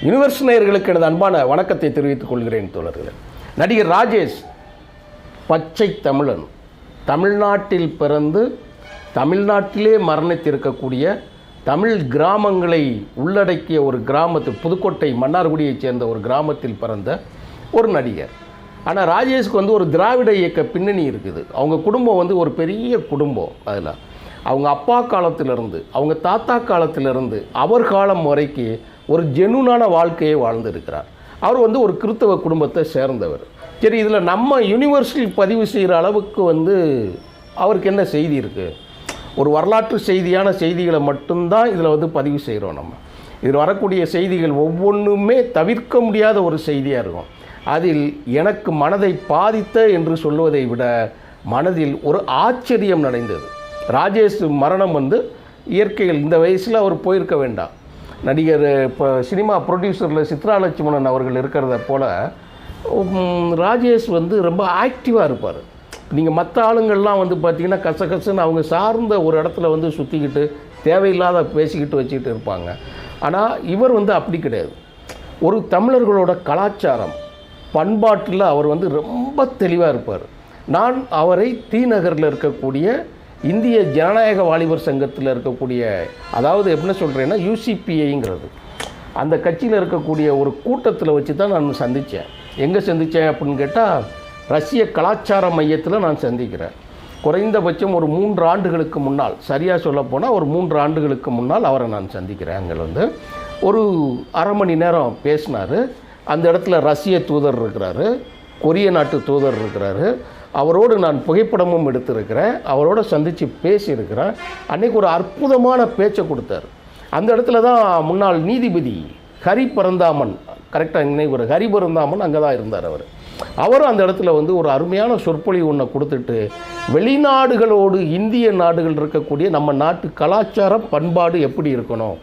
Universe நேயர்களுக்கு எனது அன்பான வணக்கத்தை தெரிவித்துக் கொள்கிறேன் தோழர்களே. நடிகர் ராஜேஷ் பச்சை தமிழன், தமிழ்நாட்டில் பிறந்து தமிழ்நாட்டிலே மரணித்திருக்கக்கூடிய தமிழ் கிராமங்களை உள்ளடக்கிய ஒரு கிராமத்தில், புதுக்கோட்டை மன்னார்குடியைச் சேர்ந்த ஒரு கிராமத்தில் பிறந்த ஒரு நடிகர். ஆனால் ராஜேஷ்க்கு வந்து ஒரு திராவிட இயக்க பின்னணி இருக்குது. அவங்க குடும்பம் ஒரு பெரிய குடும்பம். அதில் அவங்க அப்பா காலத்திலிருந்து, அவங்க தாத்தா காலத்திலிருந்து அவர் காலம் வரைக்கும் ஒரு ஜெனுனான வாழ்க்கையை வாழ்ந்திருக்கிறார். அவர் ஒரு கிறிஸ்தவ குடும்பத்தை சேர்ந்தவர். சரி, இதில் நம்ம யூனிவர்சிட்டி பதிவு செய்கிற அளவுக்கு அவருக்கு என்ன செய்தி இருக்குது? ஒரு வரலாற்று செய்தியான செய்திகளை மட்டும்தான் இதில் பதிவு செய்கிறோம். நம்ம இதில் வரக்கூடிய செய்திகள் ஒவ்வொன்றுமே தவிர்க்க முடியாத ஒரு செய்தியாக இருக்கும். அதில் எனக்கு மனதை பாதித்த என்று சொல்வதை விட மனதில் ஒரு ஆச்சரியம் நடந்தது. ராஜேஷ் மரணம் இயற்கையில் இந்த வயசில் அவர் போயிருக்க வேண்டாம். நடிகர் இப்போ சினிமா ப்ரொடியூசரில் சித்ரா லட்சுமணன் அவர்கள் இருக்கிறத போல் ராஜேஷ் ரொம்ப ஆக்டிவாக இருப்பார். நீங்கள் மற்ற ஆளுங்கள்லாம் பார்த்திங்கன்னா கசகசன்னு அவங்க சார்ந்த ஒரு இடத்துல சுற்றிக்கிட்டு தேவையில்லாத பேசிக்கிட்டு வச்சுக்கிட்டு இருப்பாங்க. ஆனால் இவர் அப்படி கிடையாது. ஒரு தமிழர்களோட கலாச்சாரம் பண்பாட்டில் அவர் ரொம்ப தெளிவாக இருப்பார். நான் அவரை தீநகரில் இருக்கக்கூடிய இந்திய ஜனநாயக வாலிபர் சங்கத்தில் இருக்கக்கூடிய, அதாவது எப்படி சொல்கிறேன்னா யூசிபிஐங்கிறது, அந்த கட்சியில் இருக்கக்கூடிய ஒரு கூட்டத்தில் வச்சு தான் நான் சந்தித்தேன். எங்கே சந்தித்தேன் அப்படின்னு கேட்டால், ரஷ்ய கலாச்சார மையத்தில் நான் சந்திக்கிறேன். குறைந்தபட்சம் ஒரு 3 ஆண்டுகளுக்கு முன்னால், சரியாக சொல்லப்போனால் ஒரு 3 ஆண்டுகளுக்கு முன்னால் அவரை நான் சந்திக்கிறேன். அங்கே ஒரு அரை மணி நேரம் பேசினார். அந்த இடத்துல ரஷ்ய தூதர் இருக்கிறாரு, கொரிய நாட்டு தூதர் இருக்கிறாரு. அவரோடு நான் புகைப்படமும் எடுத்திருக்கிறேன், அவரோட சந்தித்து பேசியிருக்கிறேன். அன்றைக்கி ஒரு அற்புதமான பேச்சை கொடுத்தார். அந்த இடத்துல தான் முன்னாள் நீதிபதி ஹரிபரந்தாமன், கரெக்டாக இன்னைக்கு ஒரு ஹரிபரந்தாமன் அங்கே தான் இருந்தார். அவரும் அந்த இடத்துல ஒரு அருமையான சொற்பொழிவு ஒன்றை கொடுத்துட்டு, வெளிநாடுகளோடு இந்திய நாடுகள் இருக்கக்கூடிய நம்ம நாட்டு கலாச்சாரம் பண்பாடு எப்படி இருக்கணும்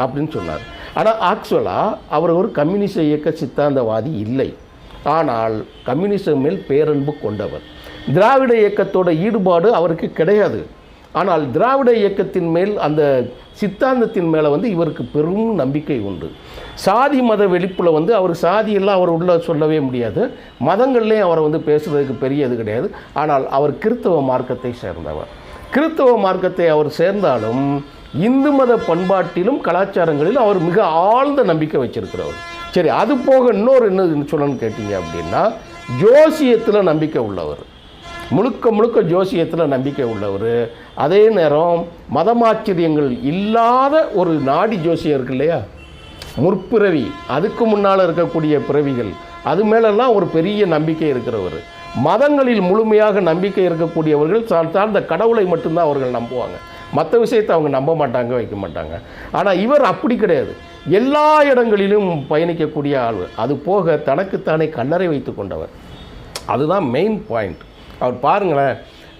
அப்படின்னு சொன்னார். ஆனால் ஆக்சுவலாக அவர் ஒரு கம்யூனிச இயக்க சித்தாந்தவாதி இல்லை. ஆனால் கம்யூனிசம் மேல் பேரன்பு கொண்டவர். திராவிட இயக்கத்தோட ஈடுபாடு அவருக்கு கிடையாது. ஆனால் திராவிட இயக்கத்தின் மேல், அந்த சித்தாந்தத்தின் மேலே இவருக்கு பெரும் நம்பிக்கை உண்டு. சாதி மத வெளிப்பில் அவர் சாதியெல்லாம் அவர் உள்ள சொல்லவே முடியாது. மதங்கள்லேயும் அவரை பேசுகிறதுக்கு பெரிய இது கிடையாது. ஆனால் அவர் கிறிஸ்தவ மார்க்கத்தை சேர்ந்தவர். கிறிஸ்தவ மார்க்கத்தை அவர் சேர்ந்தாலும் இந்து மத பண்பாட்டிலும் கலாச்சாரங்களிலும் அவர் மிக ஆழ்ந்த நம்பிக்கை வச்சிருக்கிறவர். சரி, அது போக இன்னொரு என்ன சொல்லணும்னு கேட்டீங்க அப்படின்னா, ஜோசியத்தில் நம்பிக்கை உள்ளவர், முழுக்க முழுக்க ஜோசியத்தில் நம்பிக்கை உள்ளவர். அதே நேரம் மதமாச்சரியங்கள் இல்லாத ஒரு நாடி ஜோசியம் இருக்கு இல்லையா, முற்பிறவி, அதுக்கு முன்னால் இருக்கக்கூடிய பிறவிகள், அது மேலெல்லாம் ஒரு பெரிய நம்பிக்கை இருக்கிறவர். மதங்களில் முழுமையாக நம்பிக்கை இருக்கக்கூடியவர்கள் சார்ந்த கடவுளை மட்டும்தான் அவர்கள் நம்புவாங்க. மற்ற விஷயத்தை அவங்க நம்ப மாட்டாங்க, வைக்க மாட்டாங்க. ஆனால் இவர் அப்படி கிடையாது. எல்லா இடங்களிலும் பயணிக்கக்கூடிய ஆள். அது போக தனக்குத்தானே கல்லறை வைத்து கொண்டவர். அதுதான் மெயின் பாயிண்ட். அவர் பாருங்களேன்,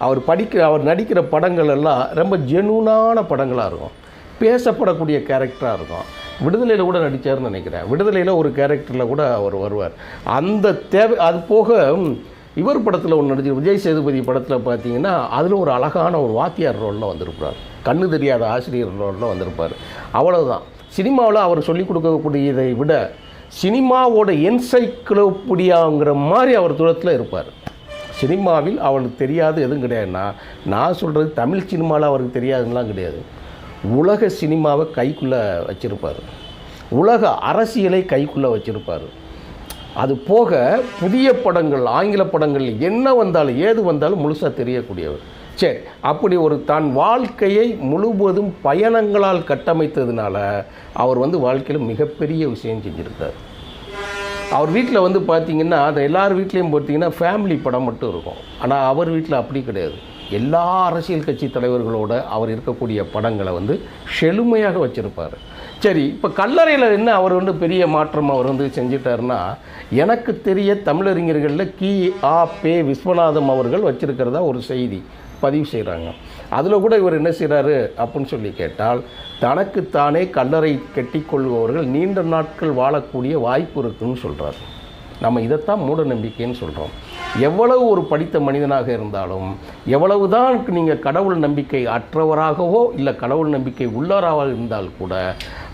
அவர் நடிக்கிற படங்கள் எல்லாம் ரொம்ப ஜெனூனான படங்களாக இருக்கும், பேசப்படக்கூடிய கேரக்டராக இருக்கும். விடுதலையில் கூட நடித்தார்னு நினைக்கிறேன். விடுதலையில் ஒரு கேரக்டரில் கூட அவர் வருவார். அந்த தேவை. அது போக இவர் படத்தில் ஒன்று நடிச்சு, விஜய் சேதுபதி படத்தில் பார்த்தீங்கன்னா அதில் ஒரு அழகான ஒரு வாத்தியார் ரோலில் வந்திருப்பார், கண்ணு தெரியாத ஆசிரியர் ரோலில் வந்திருப்பார். அவ்வளோதான். சினிமாவில் அவர் சொல்லிக் கொடுக்கக்கூடியதை விட சினிமாவோட என்சைக்ளோபீடியாங்கிற மாதிரி அவர் தூரத்தில் இருப்பார். சினிமாவில் அவருக்கு தெரியாது எதுவும் கிடையாதுன்னா, நான் சொல்கிறது தமிழ் சினிமாவில் அவருக்கு தெரியாதுன்னெலாம் கிடையாது. உலக சினிமாவை கைக்குள்ளே வச்சுருப்பார், உலக அரசியலை கைக்குள்ளே வச்சுருப்பார். அது போக புதிய படங்கள், ஆங்கில படங்கள் என்ன வந்தாலும் ஏது வந்தாலும் முழுசாக தெரியக்கூடியவர். சரி, அப்படி ஒரு தான் வாழ்க்கையை முழுவதும் பயணங்களால் கட்டமைத்ததுனால அவர் வாழ்க்கையில் மிகப்பெரிய விஷயம் செஞ்சுருக்கார். அவர் வீட்டில் பார்த்திங்கன்னா, அதை எல்லார் வீட்லேயும் பார்த்தீங்கன்னா ஃபேமிலி படம் மட்டும் இருக்கும். ஆனால் அவர் வீட்டில் அப்படி கிடையாது. எல்லா அரசியல் கட்சி தலைவர்களோட அவர் இருக்கக்கூடிய படங்களை செழுமையாக வச்சுருப்பார். சரி, இப்போ கல்லறையில் என்ன அவர் பெரிய மாற்றம் அவர் செஞ்சிட்டாருன்னா, எனக்கு தெரிய தமிழறிஞர்களில் கி.ஆ.பெ. விஸ்வநாதம் அவர்கள் வச்சுருக்கிறதா ஒரு செய்தி பதிவு செய்கிறாங்க. அதில் கூட இவர் என்ன செய்கிறாரு அப்படின்னு சொல்லி கேட்டால், தனக்குத்தானே கல்லறை கட்டிக்கொள்பவர்கள் நீண்ட நாட்கள் வாழக்கூடிய வாய்ப்பு இருக்குன்னு சொல்கிறார். நம்ம இதைத்தான் மூட நம்பிக்கைன்னு சொல்கிறோம். எவ்வளவு ஒரு படித்த மனிதனாக இருந்தாலும், எவ்வளவுதான் நீங்கள் கடவுள் நம்பிக்கை அற்றவராகவோ இல்லை கடவுள் நம்பிக்கை உள்ளவராக இருந்தால் கூட,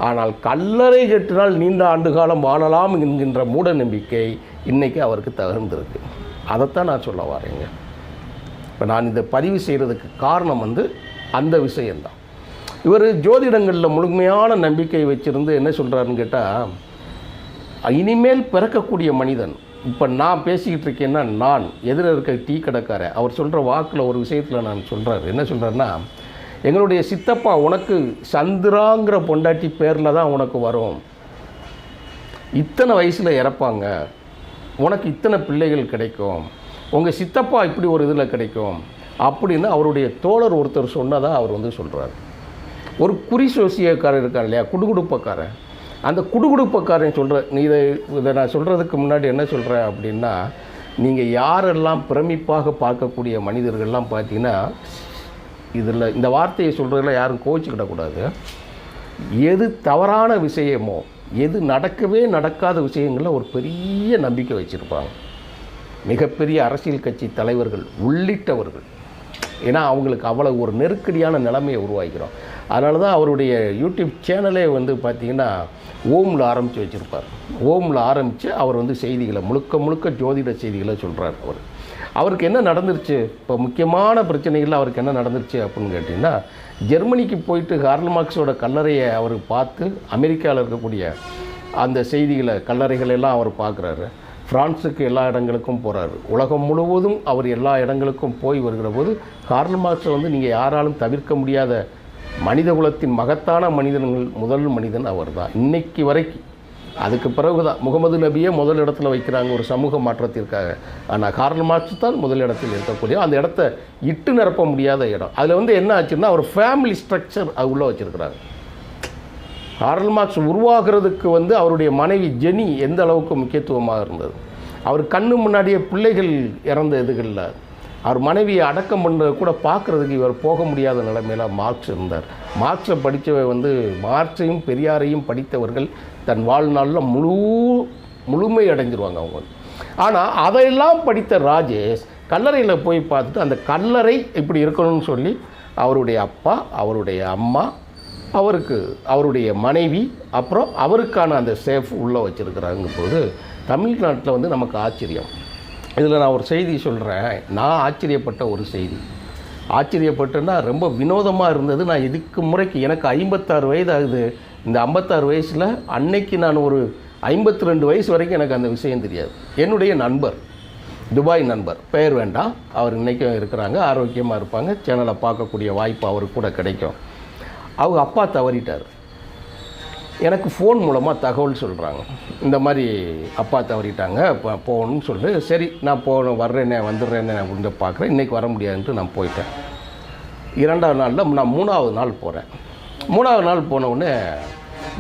ஆனால் கல்லறை கட்டினால் நீண்ட ஆண்டு காலம் வாழலாம் என்கின்ற மூட நம்பிக்கை இன்றைக்கி அவருக்கு தகர்ந்திருக்கு. அதைத்தான் நான் சொல்ல வரேங்க. இப்போ நான் இதை பதிவு செய்கிறதுக்கு காரணம் அந்த விஷயந்தான். இவர் ஜோதிடங்களில் முழுமையான நம்பிக்கை வச்சுருந்து என்ன சொல்கிறாருன்னு கேட்டால், இனிமேல் பிறக்கக்கூடிய மனிதன், இப்போ நான் பேசிக்கிட்டு இருக்கேன்னா நான் எதிர இருக்க டீ கடைக்காரன், அவர் சொல்கிற வாக்கில் ஒரு விஷயத்தில் நான் சொல்கிறாரு, என்ன சொல்கிறாருன்னா, எங்களுடைய சித்தப்பா உனக்கு சந்திராங்கிற பொண்டாட்டி பேரில் தான் உனக்கு வரும், இத்தனை வயசில் இறப்பாங்க, உனக்கு இத்தனை பிள்ளைகள் கிடைக்கும், உங்கள் சித்தப்பா இப்படி ஒரு இதில் கிடைக்கும் அப்படின்னு அவருடைய தோழர் ஒருத்தர் சொன்னதாக அவர் சொல்கிறார். ஒரு குறி சோசியக்காரர் இருக்கார் இல்லையா, குடுகுடுப்பக்காரன், அந்த குடுகுடுப்பக்காரன் நீ இதை நான் சொல்கிறதுக்கு முன்னாடி என்ன சொல்கிறேன் அப்படின்னா, நீங்கள் யாரெல்லாம் பிரமிப்பாக பார்க்கக்கூடிய மனிதர்கள்லாம் பார்த்தீங்கன்னா, இதில் இந்த வார்த்தையை சொல்கிறதுல யாரும் கோச்சிக்கிடக்கூடாது. எது தவறான விஷயமோ, எது நடக்கவே நடக்காத விஷயங்களில் ஒரு பெரிய நம்பிக்கை வச்சுருப்பாங்க. மிகப்பெரிய அரசியல் கட்சி தலைவர்கள் உள்ளிட்டவர்கள். ஏன்னா அவங்களுக்கு அவ்வளோ ஒரு நெருக்கடியான நிலைமையை உருவாக்கிறோம். அதனால தான் அவருடைய யூடியூப் சேனலே பார்த்திங்கன்னா ஓமில் ஆரம்பித்து வச்சுருப்பார். ஓமில் ஆரம்பித்து அவர் செய்திகளை முழுக்க ஜோதிட செய்திகளை சொல்கிறார். அவருக்கு என்ன நடந்துருச்சு, இப்போ முக்கியமான பிரச்சனைகளில் அவருக்கு என்ன நடந்துருச்சு அப்படின்னு கேட்டிங்கன்னா, ஜெர்மனிக்கு போயிட்டு கார்ல் மார்க்ஸோட கல்லறையை அவர் பார்த்து அமெரிக்காவில் இருக்கக்கூடிய அந்த செய்திகளை கல்லறைகளெல்லாம் அவர் பார்க்குறாரு. ஃப்ரான்ஸுக்கு எல்லா இடங்களுக்கும் போகிறாரு. உலகம் முழுவதும் அவர் எல்லா இடங்களுக்கும் போய் வருகிற போது கார்ல் மார்க்ஸை நீங்கள் யாராலும் தவிர்க்க முடியாத மனித குலத்தின் மகத்தான மனிதர்கள் முதல் மனிதன் அவர் தான் இன்னைக்கு வரைக்கும். அதுக்கு பிறகு தான் முகமது நபியை முதல் இடத்துல வைக்கிறாங்க ஒரு சமூக மாற்றத்திற்காக. ஆனால் கார்ல் மார்க்ஸ் தான் முதல் இடத்தில் இருக்கக்கூடிய அந்த இடத்த இட்டு நிரப்ப முடியாத இடம். அதில் என்ன ஆச்சுன்னா அவர் ஃபேமிலி ஸ்ட்ரக்சர் அது உள்ளே வச்சுருக்கிறாங்க. கார்ல் மார்க்ஸ் உருவாகிறதுக்கு அவருடைய மனைவி ஜெனி எந்த அளவுக்கு முக்கியத்துவமாக இருந்தது. அவர் கண்ணு முன்னாடியே பிள்ளைகள் இறந்த இதுகளில் அவர் மனைவியை அடக்கம் பண்ணுறது கூட பார்க்குறதுக்கு இவர் போக முடியாத நிலைமையில் மார்க்ஸ் இருந்தார். மார்க்ஸை படித்தவை மார்க்ஸையும் பெரியாரையும் படித்தவர்கள் தன் வாழ்நாளில் முழுமை அடைஞ்சிருவாங்க அவங்க. ஆனால் அதையெல்லாம் படித்த ராஜேஷ் கல்லறையில் போய் பார்த்துட்டு அந்த கல்லறை இப்படி இருக்கணும்னு சொல்லி அவருடைய அப்பா, அவருடைய அம்மா, அவருடைய மனைவி, அப்புறம் அவருக்கான அந்த சேஃப் உள்ளே வச்சுருக்கிறாங்க போது தமிழ்நாட்டில் நமக்கு ஆச்சரியம். இதில் நான் ஒரு செய்தி சொல்கிறேன். நான் ஆச்சரியப்பட்ட ஒரு செய்தி, ஆச்சரியப்பட்டேன்னா ரொம்ப வினோதமாக இருந்தது. நான் இதுக்கு முறைக்கு எனக்கு 56 வயது ஆகுது. இந்த 56 வயசில் அன்னைக்கு நான் ஒரு 52 வயசு வரைக்கும் எனக்கு அந்த விஷயம் தெரியாது. என்னுடைய நண்பர், துபாய் நண்பர், பெயர் வேண்டாம், அவர் இன்றைக்கும் இருக்கிறாங்க, ஆரோக்கியமாக இருப்பாங்க, சேனலை பார்க்கக்கூடிய வாய்ப்பு அவருக்கு கூட கிடைக்கும். அவங்க அப்பா தவறிட்டார். எனக்கு ஃபோன் மூலமாக தகவல் சொல்கிறாங்க, இந்த மாதிரி அப்பா தவறிட்டாங்க, இப்போ போகணும்னு சொல்லிட்டு, சரி நான் வர்றேனே வந்துடுறேனே அப்படின்னு பார்க்குறேன். இன்றைக்கி வர முடியாதுன்ட்டு நான் போயிட்டேன். 2வது நாளில் நான் 3வது நாள் போகிறேன். 3வது நாள் போனவுடனே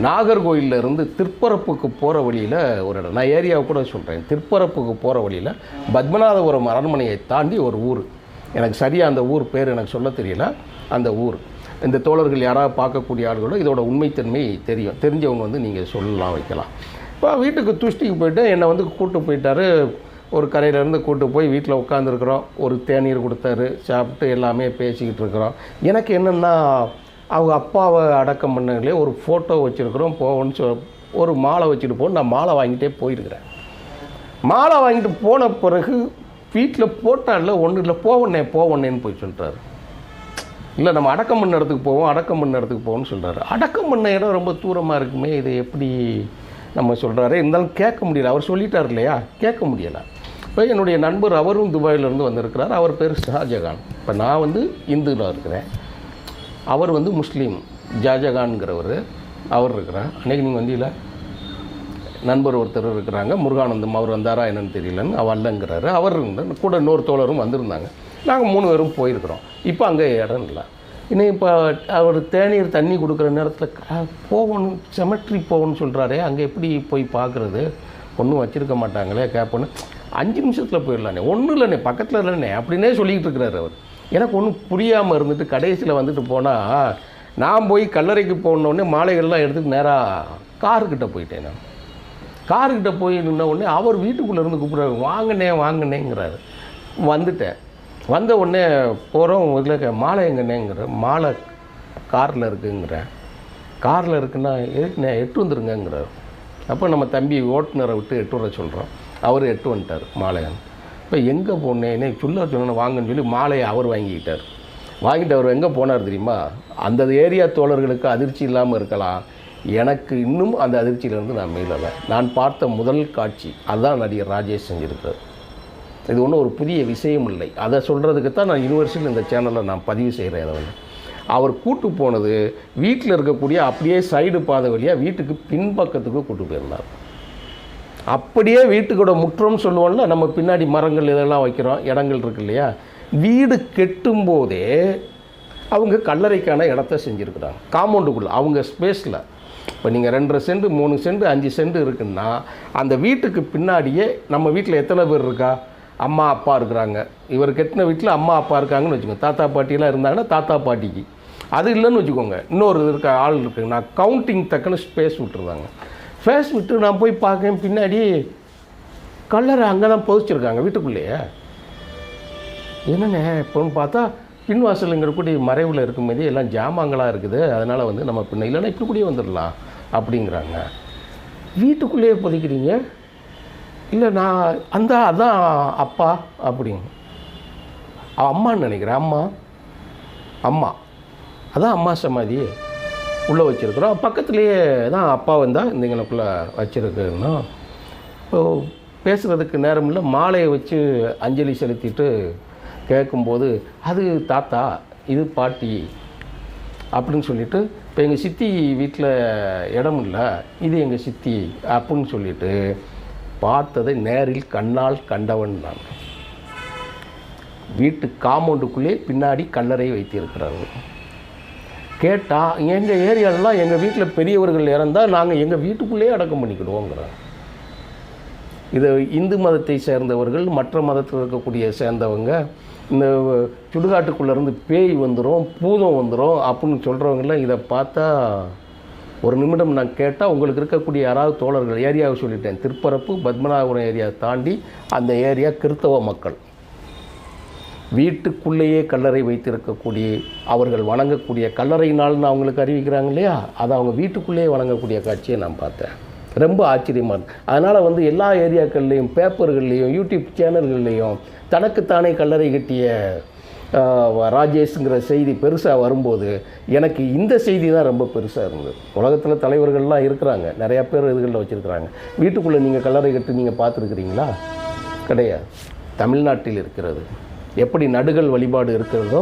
நாகர்கோயிலிருந்து திருப்பரப்புக்கு போகிற வழியில் ஒரு இடம், நான் ஏரியாவை கூட சொல்கிறேன், திருப்பரப்புக்கு போகிற வழியில் பத்மநாதபுரம் அரண்மனையை தாண்டி ஒரு ஊர், எனக்கு சரியாக அந்த ஊர் பேர் எனக்கு சொல்ல தெரியல. அந்த ஊர் இந்த தோழர்கள் யாராவது பார்க்கக்கூடிய ஆளுகளோ இதோட உண்மைத்தன்மை தெரிஞ்சவங்க நீங்கள் சொல்லலாம், வைக்கலாம். இப்போ வீட்டுக்கு துஷ்டிக்கு போய்ட்டு என்னை கூப்பிட்டு போயிட்டார். ஒரு கரையிலேருந்து கூப்பிட்டு போய் வீட்டில் உட்காந்துருக்குறோம். ஒரு தேநீர் கொடுத்தாரு, சாப்பிட்டு எல்லாமே பேசிக்கிட்டு இருக்கிறோம். எனக்கு என்னென்னா, அவங்க அப்பாவை அடக்கம் பண்ணங்களே ஒரு ஃபோட்டோ வச்சுருக்குறோம், போகணுன்னு ஒரு மாலை வச்சுட்டு போகணும். நான் மாலை வாங்கிட்டே போயிருக்கிறேன். மாலை வாங்கிட்டு போன பிறகு வீட்டில் போட்டால ஒன்றும் இல்லை, போவண்ணேன்னு போய் சொல்லிட்டாரு. இல்லை நம்ம அடக்கம் பண்ண இடத்துக்கு போவோம்னு சொல்கிறாரு. அடக்கம் பண்ண இடம் ரொம்ப தூரமாக இருக்குமே, இதை எப்படி நம்ம சொல்கிறாரு, இருந்தாலும் கேட்க முடியல. அவர் சொல்லிட்டார் இல்லையா, கேட்க முடியலை. இப்போ என்னுடைய நண்பர் அவரும் துபாயிலேருந்து வந்திருக்கிறார். அவர் பேர் ஷாஜகான். இப்போ நான் இந்துவில் இருக்கிறேன், அவர் முஸ்லீம், ஷாஜகான்கிறவர் அவர் இருக்கிறார். அன்றைக்கி நீங்கள் வந்தீங்களா, நண்பர் ஒருத்தர் இருக்கிறாங்க, முருகானந்தம், அவர் வந்தாரா என்னன்னு தெரியலன்னு வரலங்கிறாரு. அவர் இருந்தார் கூட, இன்னொரு தோழரும் வந்திருந்தாங்க. நாங்கள் 3 பேரும் போயிருக்கிறோம். இப்போ அங்கே இடம் இல்லை. இன்னும் இப்போ அவர் தேநீர் தண்ணி கொடுக்குற நேரத்தில் போகணும், செமெட்ரி போகணும்னு சொல்கிறாரே, அங்கே எப்படி போய் பார்க்குறது, ஒன்றும் வச்சுருக்க மாட்டாங்களே கேட்போன்னு. 5 நிமிஷத்தில் போயிடலானே, ஒன்றும் இல்லைண்ணே, பக்கத்தில் இல்லைண்ணே அப்படின்னே சொல்லிக்கிட்டு இருக்கிறார் அவர். எனக்கு ஒன்றும் புரியாமல் இருந்துட்டு கடைசியில் போனால் நான் போய் கல்லறைக்கு போனோடனே மாலைகள்லாம் எடுத்துகிட்டு நேராக காருக்கிட்ட போயிட்டேன். நான் கார்கிட்ட போய் நின்ன உடனே அவர் வீட்டுக்குள்ளே இருந்து கூப்பிட்றாரு, வாங்கினேங்கிறாரு. வந்துட்டேன். வந்த உடனே போகிறோம், இதில் மாலை எங்கண்ணேங்கிற, மாலை காரில் இருக்குங்கிறேன். காரில் இருக்குன்னா எதுக்குண்ணே, எட்டு வந்துருங்கிறார். அப்போ நம்ம தம்பி ஓட்டுநரை விட்டு எட்டு வர சொல்கிறோம். அவர் எட்டு வந்துட்டார் மாலையை. இப்போ எங்கே போனேன்னே சொன்ன வாங்கன்னு சொல்லி மாலையை அவர் வாங்கிக்கிட்டார். வாங்கிட்டு அவர் எங்கே போனார் தெரியுமா? அந்த ஏரியா தோழர்களுக்கு அதிர்ச்சி இல்லாமல் இருக்கலாம், எனக்கு இன்னும் அந்த அதிர்ச்சியிலேருந்து நான் மீளலை. நான் பார்த்த முதல் காட்சி அதுதான் நடிகர் ராஜேஷ் செஞ்சுருக்கார். இது ஒன்றும் ஒரு புதிய விஷயம் இல்லை. அதை சொல்கிறதுக்கு தான் நான் யூனிவர்சிட்டியில் இந்த சேனலில் நான் பதிவு செய்கிறேன். அதை வந்து அவர் கூட்டு போனது வீட்டில் இருக்கக்கூடிய அப்படியே சைடு பாதை வழியாக வீட்டுக்கு பின்பக்கத்துக்கு கூட்டு போயிருந்தார். அப்படியே வீட்டுக்கூட முற்றம் சொல்லுவோம்ல, நம்ம பின்னாடி மரங்கள் இதெல்லாம் வைக்கிறோம், இடங்கள் இருக்கு இல்லையா, வீடு கெட்டும்போதே அவங்க கல்லறைக்கான இடத்த செஞ்சுருக்குறாங்க காம்பவுண்டுக்குள்ளே அவங்க ஸ்பேஸில். இப்போ நீங்கள் 2.5 சென்ட் 3 சென்ட் 5 சென்ட் இருக்குன்னா அந்த வீட்டுக்கு பின்னாடியே நம்ம வீட்டில் எத்தனை பேர் இருக்கா, அம்மா அப்பா இருக்கிறாங்க. இவர் கெட்டின வீட்டில் அம்மா அப்பா இருக்காங்கன்னு வச்சுக்கோங்க. தாத்தா பாட்டியெல்லாம் இருந்தாங்கன்னா தாத்தா பாட்டிக்கு, அது இல்லைன்னு வச்சுக்கோங்க, இன்னொரு இருக்க ஆள் இருக்குங்க. நான் கவுண்டிங் தக்கன்னு ஸ்பேஸ் விட்டுருந்தாங்க. ஸ்பேஸ் விட்டு நான் போய் பார்க்கேன், பின்னாடி கல்லறை அங்கே தான் புதைச்சிருக்காங்க வீட்டுக்குள்ளேயே. என்னென்ன இப்போன்னு பார்த்தா பின்வாசலுங்கிற கூடிய மறைவில் இருக்கும்போதே எல்லாம் ஜாமாங்களாக இருக்குது, அதனால் வந்து நம்ம பின்ன இல்லைன்னா இப்படி கூடயே வந்துடலாம் அப்படிங்கிறாங்க. வீட்டுக்குள்ளேயே புதைக்கிறீங்க? இல்லை நான் அதான் அப்பா அப்படிங்க. அம்மான்னு நினைக்கிறேன். அம்மா அதான் அம்மா சமாதி உள்ளே வச்சுருக்குறோம். பக்கத்துலேயே தான் அப்பா வந்தால் இந்தங்களுக்குள்ளே வச்சுருக்குன்னா. இப்போது பேசுகிறதுக்கு நேரம் இல்லை. மாலையை வச்சு அஞ்சலி செலுத்திட்டு கேட்கும்போது அது தாத்தா, இது பாட்டி அப்படின்னு சொல்லிவிட்டு, இப்போ எங்கள் சித்தி வீட்டில் இடம் இல்லை, இது எங்கள் சித்தி அப்படின்னு சொல்லிவிட்டு பார்த்ததை நேரில் கண்ணால் கண்டவன் நான். வீட்டு காம்பவுண்டுக்குள்ளே பின்னாடி கல்லறை வைத்திருக்கிறார்கள். கேட்டால் எங்கள் ஏரியாலெலாம் எங்கள் வீட்டில் பெரியவர்கள் இறந்தால் நாங்கள் எங்கள் வீட்டுக்குள்ளேயே அடக்கம் பண்ணிக்கிடுவோங்கிறாங்க. இது இந்து மதத்தை சேர்ந்தவர்கள், மற்ற மதத்தில் இருக்கக்கூடிய சேர்ந்தவங்க இந்த சுடுகாட்டுக்குள்ளேருந்து பேய் வந்துடும், பூதம் வந்துடும் அப்படின்னு சொல்கிறவங்களாம் இதை பார்த்தா ஒரு நிமிடம் நான் கேட்டால் உங்களுக்கு இருக்கக்கூடிய யாராவது தோழர்கள், ஏரியாவை சொல்லிட்டேன், திருப்பரப்பு பத்மநாபபுரம் ஏரியா தாண்டி அந்த ஏரியா கிறித்தவ மக்கள் வீட்டுக்குள்ளேயே கல்லறை வைத்திருக்கக்கூடிய, அவர்கள் வணங்கக்கூடிய கல்லறையினால்னு அவங்களுக்கு அறிவிக்கிறாங்க இல்லையா, அதை அவங்க வீட்டுக்குள்ளேயே வணங்கக்கூடிய காட்சியை நான் பார்த்தேன். ரொம்ப ஆச்சரியமாக இருக்கு. அதனால் வந்து எல்லா ஏரியாக்கள்லேயும், பேப்பர்கள்லேயும், யூடியூப் சேனல்கள்லேயும் தனக்குத்தானே கல்லறை கட்டிய ராஜேஷ்ங்கிற செய்தி பெருசாக வரும்போது எனக்கு இந்த செய்தி தான் ரொம்ப பெருசாக இருந்தது. உலகத்தில் தலைவர்கள்லாம் இருக்கிறாங்க, நிறையா பேர் இதுகளில் வச்சுருக்கிறாங்க. வீட்டுக்குள்ளே நீங்கள் கல்லறை கட்டி நீங்கள் பார்த்துருக்குறீங்களா? கிடையாது. தமிழ்நாட்டில் இருக்கிறது. எப்படி நடுகள் வழிபாடு இருக்கிறதோ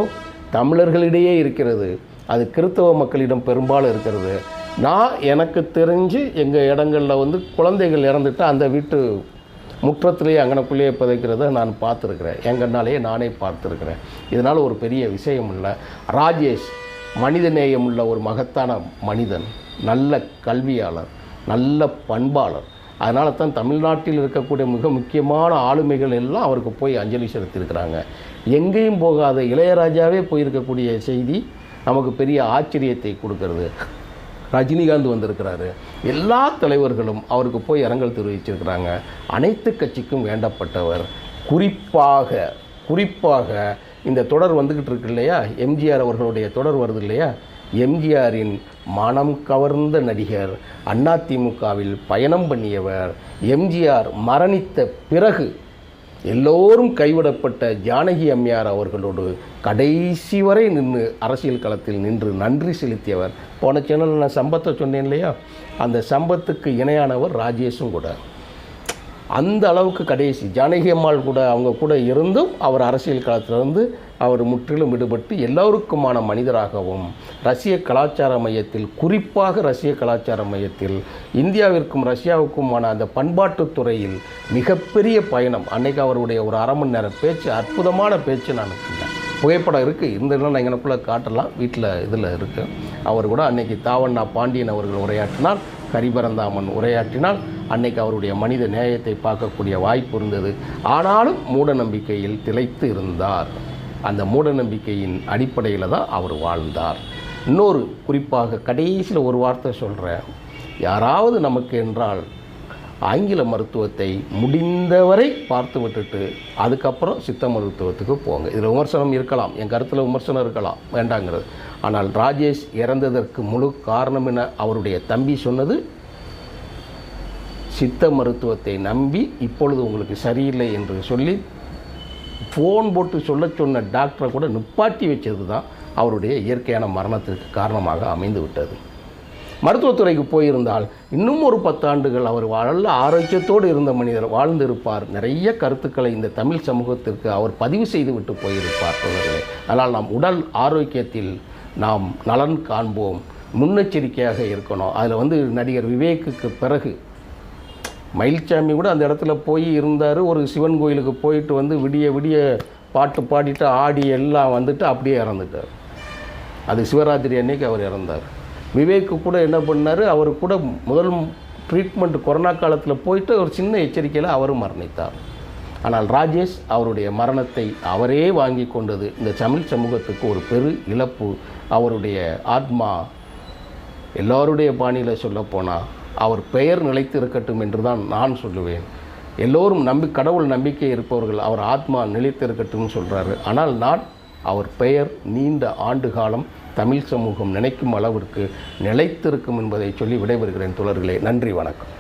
தமிழர்களிடையே இருக்கிறது, அது கிறித்தவ மக்களிடம் பெரும்பாலும் இருக்கிறது. நான் எனக்கு தெரிஞ்சு எங்கள் இடங்களில் வந்து குழந்தைகள் இறந்துட்டு அந்த வீட்டு முற்றத்திலேயே அங்கனக்குள்ளேயே புதைக்கிறத நான் பார்த்துருக்குறேன். எங்கன்னாலேயே நானே பார்த்துருக்குறேன். இதனால் ஒரு பெரிய விஷயம் இல்லை. ராஜேஷ் மனிதநேயம் உள்ள ஒரு மகத்தான மனிதன், நல்ல கல்வியாளர், நல்ல பண்பாளர். அதனால தான் தமிழ்நாட்டில் இருக்கக்கூடிய மிக முக்கியமான ஆளுமைகள் எல்லாம் அவருக்கு போய் அஞ்சலி செலுத்தியிருக்கிறாங்க. எங்கேயும் போகாத இளையராஜாவே போயிருக்கக்கூடிய செய்தி நமக்கு பெரிய ஆச்சரியத்தை கொடுக்கறது. ரஜினிகாந்த் வந்திருக்கிறாரு. எல்லா தலைவர்களும் அவருக்கு போய் இரங்கல் தெரிவிச்சிருக்கிறாங்க. அனைத்து கட்சிக்கும் வேண்டப்பட்டவர். குறிப்பாக இந்த தொடர் வந்துக்கிட்டு இருக்கு இல்லையா, எம்ஜிஆர் அவர்களுடைய தொடர் வருது இல்லையா, எம்ஜிஆரின் மனம் கவர்ந்த நடிகர், அதிமுகவில் பயணம் பண்ணியவர், எம்ஜிஆர் மரணித்த பிறகு எல்லோரும் கைவிடப்பட்ட ஜானகி அம்மையார் அவர்களோடு கடைசி வரை நின்று அரசியல் களத்தில் நின்று நன்றி செலுத்தியவர். போன சேனலில் நான் சம்பத்தை சொன்னேன் இல்லையா, அந்த சம்பத்துக்கு இணையானவர் ராஜேஷும் கூட. அந்த அளவுக்கு கடைசி ஜானகி அம்மாள் கூட அவங்க கூட இருந்தும் அவர் அரசியல் களத்திலிருந்து அவர் முற்றிலும் விடுபட்டு எல்லோருக்குமான மனிதராகவும் ரஷ்ய கலாச்சார மையத்தில், குறிப்பாக ரஷ்ய கலாச்சார மையத்தில் இந்தியாவிற்கும் ரஷ்யாவுக்குமான அந்த பண்பாட்டுத் துறையில் மிகப்பெரிய பயணம். அன்னைக்கு அவருடைய ஒரு 1/2 மணி நேர பேச்சு, அற்புதமான பேச்சு. நான் புகைப்படம் இருக்குது, இந்த இதெல்லாம் நான் எங்களுக்குள்ளே காட்டலாம், வீட்டில் இதில் இருக்குது. அவர் கூட அன்னைக்கு தாவண்ணா பாண்டியன் அவர்கள் உரையாற்றினால், கரிபரந்தாமன் உரையாற்றினால், அன்னைக்கு அவருடைய மனித நேயத்தை பார்க்கக்கூடிய வாய்ப்பு இருந்தது. ஆனாலும் மூட நம்பிக்கையில் திளைத்து இருந்தார். அந்த மூட நம்பிக்கையின் அடிப்படையில் தான் அவர் வாழ்ந்தார். இன்னொரு குறிப்பாக கடைசியில் ஒரு வார்த்தை சொல்கிறேன், யாராவது நமக்கு என்றால் ஆங்கில மருத்துவத்தை முடிந்தவரை பார்த்து விட்டுட்டு அதுக்கப்புறம் சித்த மருத்துவத்துக்கு போங்க. இதில் விமர்சனம் இருக்கலாம், என் கருத்தில் விமர்சனம் இருக்கலாம், வேண்டாங்கிறது. ஆனால் ராஜேஷ் இறந்ததற்கு முழு காரணம் என அவருடைய தம்பி சொன்னது, சித்த மருத்துவத்தை நம்பி இப்பொழுது உங்களுக்கு சரியில்லை என்று சொல்லி ஃபோன் போட்டு சொன்ன டாக்டரை கூட நிப்பாட்டி வச்சது தான் அவருடைய இயற்கையான மரணத்திற்கு காரணமாக அமைந்து விட்டது. மருத்துவத்துறைக்கு போயிருந்தால் இன்னும் ஒரு 10 ஆண்டுகள் அவர் நல்ல ஆரோக்கியத்தோடு இருந்த மனிதர் வாழ்ந்திருப்பார். நிறைய கருத்துக்களை இந்த தமிழ் சமூகத்திற்கு அவர் பதிவு செய்து விட்டு போயிருப்பார் தோழர்களே. ஆனால் நாம் உடல் ஆரோக்கியத்தில் நாம் நலன் காண்போம், முன்னெச்சரிக்கையாக இருக்கணும். அதில் நடிகர் விவேக்குக்கு பிறகு மயில்சாமி கூட அந்த இடத்துல போய் இருந்தார். ஒரு சிவன் கோயிலுக்கு போயிட்டு விடிய விடிய பாட்டு பாடிட்டு ஆடி எல்லாம் அப்படியே இறந்துட்டார். அது சிவராத்திரி அன்னைக்கு அவர் இறந்தார். விவேக்கு கூட என்ன பண்ணார், அவர் கூட முதல் ட்ரீட்மெண்ட் கொரோனா காலத்தில் போயிட்டு ஒரு சின்ன எச்சரிக்கையில் அவரும் மரணித்தார். ஆனால் ராஜேஷ் அவருடைய மரணத்தை அவரே வாங்கி கொண்டது இந்த தமிழ் சமூகத்துக்கு ஒரு பெரு இழப்பு. அவருடைய ஆத்மா எல்லோருடைய பாணியில் சொல்லப்போனால் அவர் பெயர் நிலைத்து இருக்கட்டும் என்று தான் நான் சொல்லுவேன். எல்லோரும் கடவுள் நம்பிக்கை இருப்பவர்கள் அவர் ஆத்மா நிலைத்து இருக்கட்டும்னு சொல்கிறாரு. ஆனால் நான் அவர் பெயர் நீண்ட ஆண்டு காலம் தமிழ் சமூகம் நினைக்கும் அளவிற்கு நிலைத்திருக்கும் என்பதை சொல்லி விடைபெறுகிறேன் தோழர்களே. நன்றி, வணக்கம்.